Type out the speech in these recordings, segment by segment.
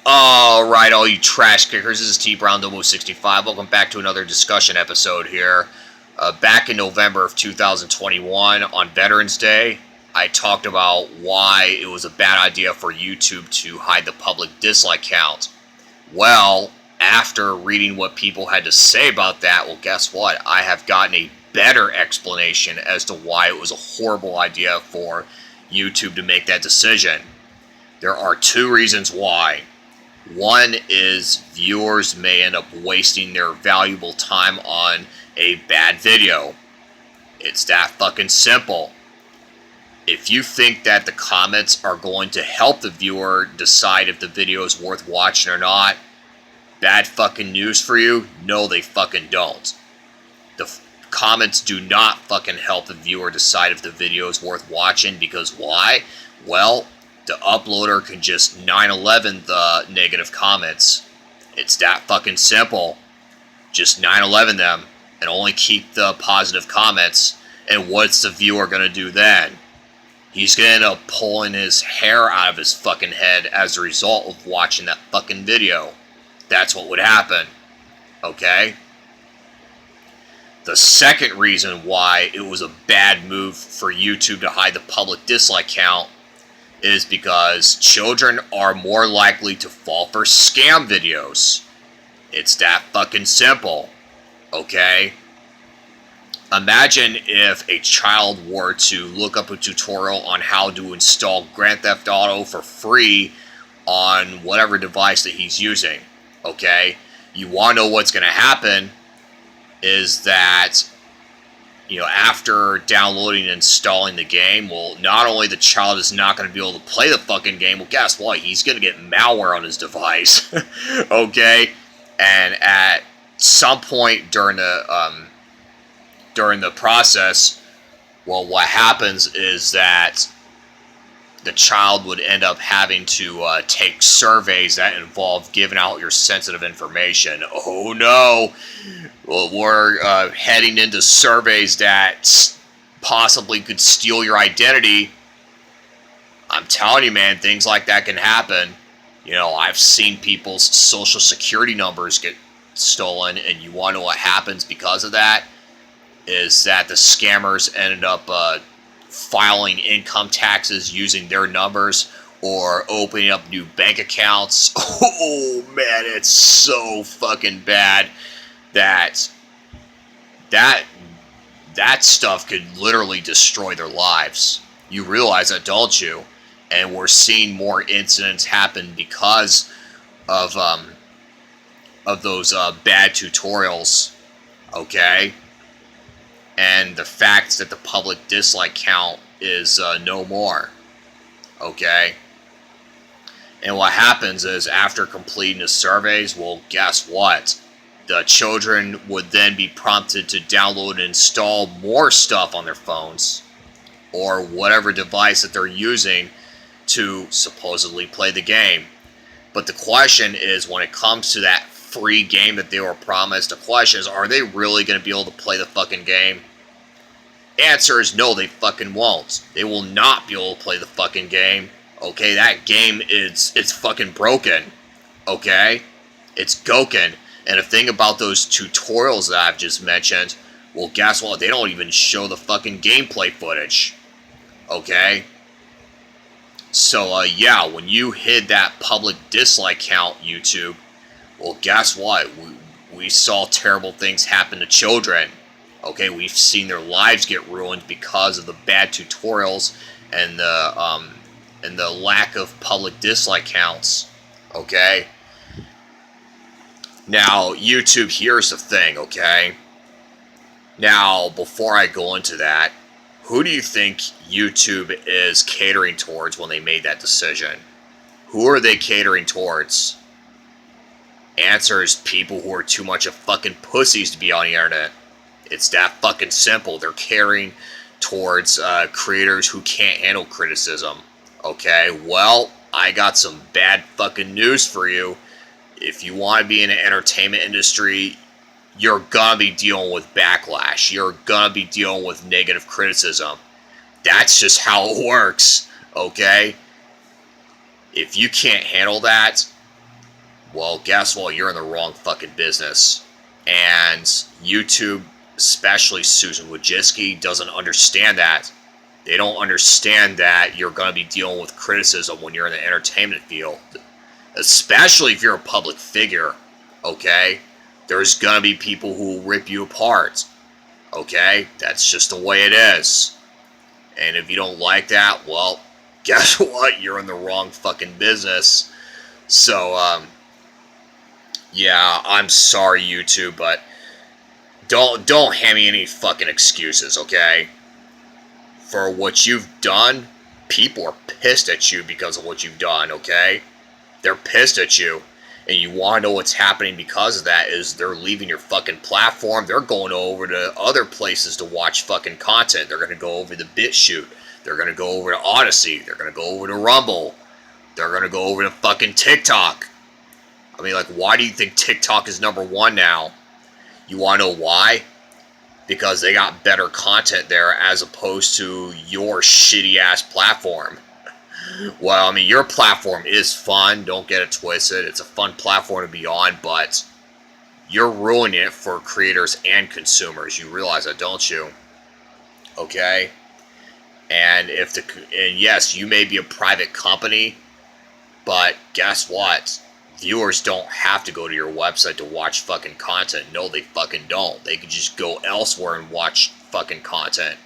Alright, all you trash kickers, this is TBrown0065. Welcome back to another discussion episode here. Back in November of 2021, on Veterans Day, I talked about why it was a bad idea for YouTube to hide the public dislike count. Well, after reading what people had to say about that, well, guess what? I have gotten a better explanation as to why it was a horrible idea for YouTube to make that decision. There are two reasons why. One is viewers may end up wasting their valuable time on a bad video. It's that fucking simple. If you think that the comments are going to help the viewer decide if the video is worth watching or not, bad fucking news for you. No, they fucking don't. The comments do not fucking help the viewer decide if the video is worth watching, because why? Well, the uploader can just 9/11 the negative comments. It's that fucking simple. Just 9/11 them and only keep the positive comments. And what's the viewer gonna do then? He's gonna end up pulling his hair out of his fucking head as a result of watching that fucking video. That's what would happen. Okay? The second reason why it was a bad move for YouTube to hide the public dislike count is because children are more likely to fall for scam videos. It's that fucking simple. Okay? Imagine if a child were to look up a tutorial on how to install Grand Theft Auto for free on whatever device that he's using. Okay? You want to know what's going to happen is that, after downloading and installing the game, well, not only the child is not going to be able to play the fucking game, well, guess what? He's going to get malware on his device. Okay? And at some point during the process, well, what happens is that the child would end up having to take surveys that involve giving out your sensitive information. Oh no! Well, we're heading into surveys that possibly could steal your identity. I'm telling you, man, things like that can happen. I've seen people's social security numbers get stolen, and you want to know what happens because of that? Is that the scammers ended up filing income taxes using their numbers or opening up new bank accounts. Oh man, it's so fucking bad that stuff could literally destroy their lives. You realize that, don't you? And we're seeing more incidents happen because of those bad tutorials. Okay? And the fact that the public dislike count is no more. Okay? And what happens is, after completing the surveys, well, guess what? The children would then be prompted to download and install more stuff on their phones or whatever device that they're using to supposedly play the game. But the question is, when it comes to that free game that they were promised, the question is, are they really going to be able to play the fucking game? Answer is no, they fucking won't. They will not be able to play the fucking game. Okay, that game it's fucking broken. Okay? It's goken. And the thing about those tutorials that I've just mentioned, well, guess what? They don't even show the fucking gameplay footage. Okay? So, yeah, when you hid that public dislike count, YouTube, well, guess what? We saw terrible things happen to children. Okay, we've seen their lives get ruined because of the bad tutorials and the lack of public dislike counts. Okay? Now, YouTube, here's the thing, okay? Now, before I go into that, who do you think YouTube is catering towards when they made that decision? Who are they catering towards? Answer is people who are too much of fucking pussies to be on the internet. It's that fucking simple. They're catering towards creators who can't handle criticism. Okay, well, I got some bad fucking news for you. If you want to be in the entertainment industry, you're gonna be dealing with backlash. You're gonna be dealing with negative criticism. That's just how it works, okay? If you can't handle that, well, guess what? You're in the wrong fucking business. And YouTube, especially Susan Wojcicki, doesn't understand that. They don't understand that you're going to be dealing with criticism when you're in the entertainment field. Especially if you're a public figure, okay? There's going to be people who will rip you apart, okay? That's just the way it is. And if you don't like that, well, guess what? You're in the wrong fucking business. So, yeah, I'm sorry, YouTube, but don't hand me any fucking excuses, okay? For what you've done, people are pissed at you because of what you've done, okay? They're pissed at you, and you want to know what's happening because of that is they're leaving your fucking platform. They're going over to other places to watch fucking content. They're going to go over to BitChute. They're going to go over to Odyssey. They're going to go over to Rumble. They're going to go over to fucking TikTok. I mean, like, why do you think TikTok is #1 now? You want to know why? Because they got better content there as opposed to your shitty-ass platform. Well, I mean, your platform is fun. Don't get it twisted. It's a fun platform to be on, but you're ruining it for creators and consumers. You realize that, don't you? Okay? And yes, you may be a private company, but guess what? Viewers don't have to go to your website to watch fucking content. No, they fucking don't. They can just go elsewhere and watch fucking content.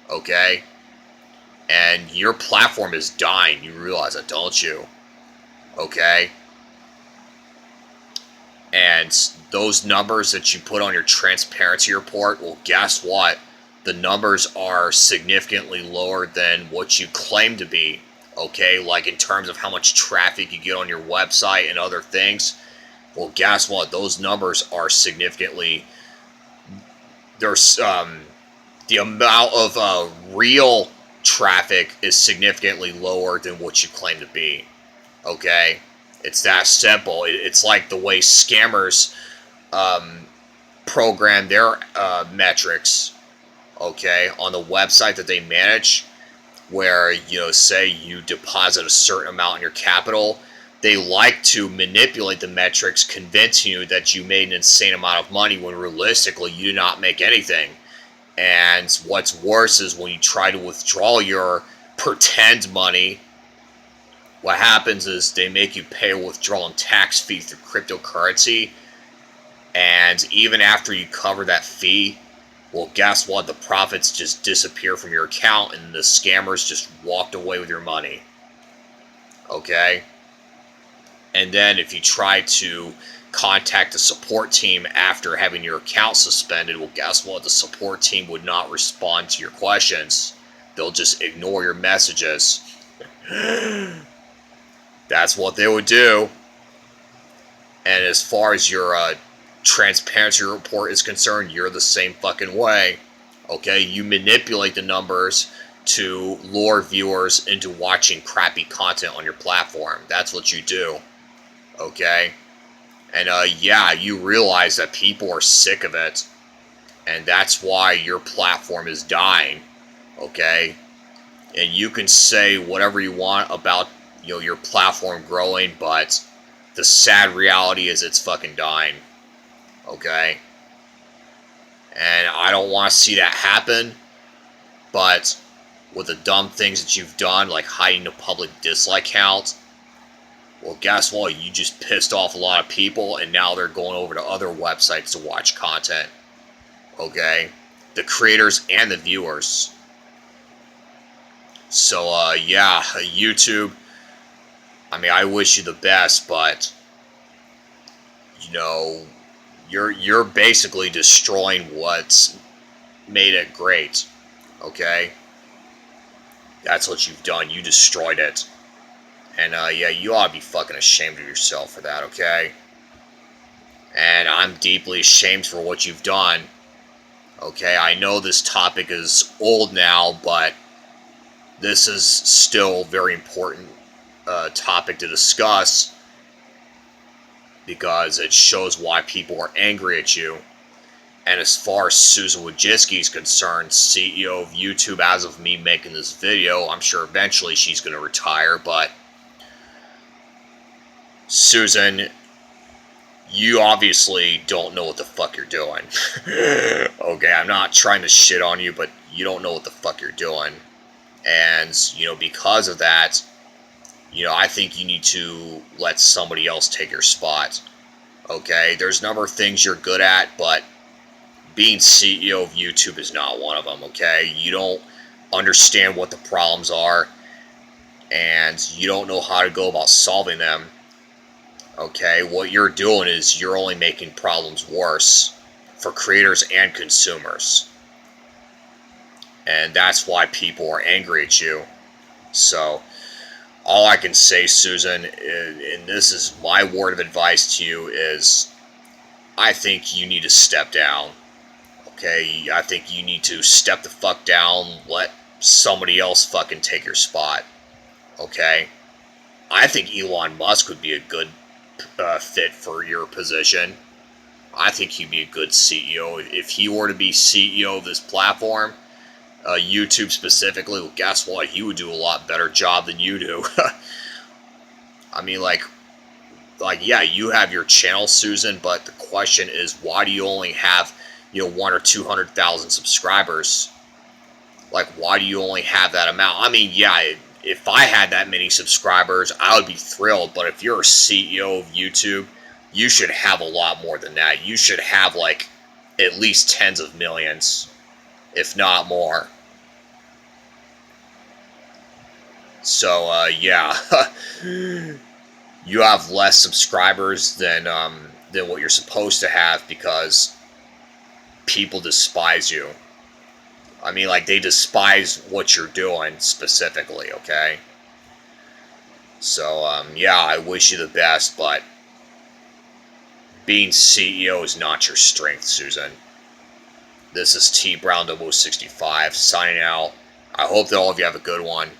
Okay? And your platform is dying. You realize that, don't you? Okay? And those numbers that you put on your transparency report, well, guess what? The numbers are significantly lower than what you claim to be. Okay? Like in terms of how much traffic you get on your website and other things. Well, guess what? Those numbers are significantly... There's the amount of real traffic is significantly lower than what you claim to be. Okay? It's that simple. It's like the way scammers program their metrics, okay, on the website that they manage, where, you know, say you deposit a certain amount in your capital, they like to manipulate the metrics, convincing you that you made an insane amount of money when realistically you do not make anything. And what's worse is when you try to withdraw your pretend money, what happens is they make you pay a withdrawal and tax fee through cryptocurrency. And even after you cover that fee, well, guess what? The profits just disappear from your account and the scammers just walked away with your money. Okay? And then if you try to contact the support team after having your account suspended, well, guess what? The support team would not respond to your questions. They'll just ignore your messages. That's what they would do. And as far as your transparency report is concerned, you're the same fucking way. Okay? You manipulate the numbers to lure viewers into watching crappy content on your platform. That's what you do. Okay? And yeah, you realize that people are sick of it. And that's why your platform is dying. Okay? And you can say whatever you want about, you know, your platform growing, but the sad reality is it's fucking dying. Okay? And I don't want to see that happen, but with the dumb things that you've done, like hiding the public dislike count, well, guess what? You just pissed off a lot of people, and now they're going over to other websites to watch content. Okay? The creators and the viewers. So, yeah, YouTube, I mean, I wish you the best, but, you know, you're basically destroying what's made it great. Okay? That's what you've done. You destroyed it. And, yeah, you ought to be fucking ashamed of yourself for that, okay? And I'm deeply ashamed for what you've done. Okay, I know this topic is old now, but this is still a very important topic to discuss because it shows why people are angry at you. And as far as Susan Wojcicki is concerned, CEO of YouTube, as of me making this video, I'm sure eventually she's going to retire, but Susan, you obviously don't know what the fuck you're doing. Okay, I'm not trying to shit on you, but you don't know what the fuck you're doing. And, because of that, I think you need to let somebody else take your spot. Okay, there's a number of things you're good at, but being CEO of YouTube is not one of them, okay? You don't understand what the problems are, and you don't know how to go about solving them. Okay, what you're doing is you're only making problems worse for creators and consumers. And that's why people are angry at you. So, all I can say, Susan, and this is my word of advice to you, is I think you need to step down. Okay, I think you need to step the fuck down, let somebody else fucking take your spot. Okay? I think Elon Musk would be a good fit for your position. I think he'd be a good CEO. If he were to be CEO of this platform, YouTube specifically, well, guess what? He would do a lot better job than you do. I mean, yeah, you have your channel, Susan, but the question is, why do you only have, 1 or 200,000 subscribers? Like, why do you only have that amount? I mean, yeah, if I had that many subscribers, I would be thrilled. But if you're a CEO of YouTube, you should have a lot more than that. You should have, at least tens of millions, if not more. So, yeah. You have less subscribers than what you're supposed to have because people despise you. I mean, they despise what you're doing specifically, okay? So, yeah, I wish you the best, but being CEO is not your strength, Susan. This is TBrown0065 signing out. I hope that all of you have a good one.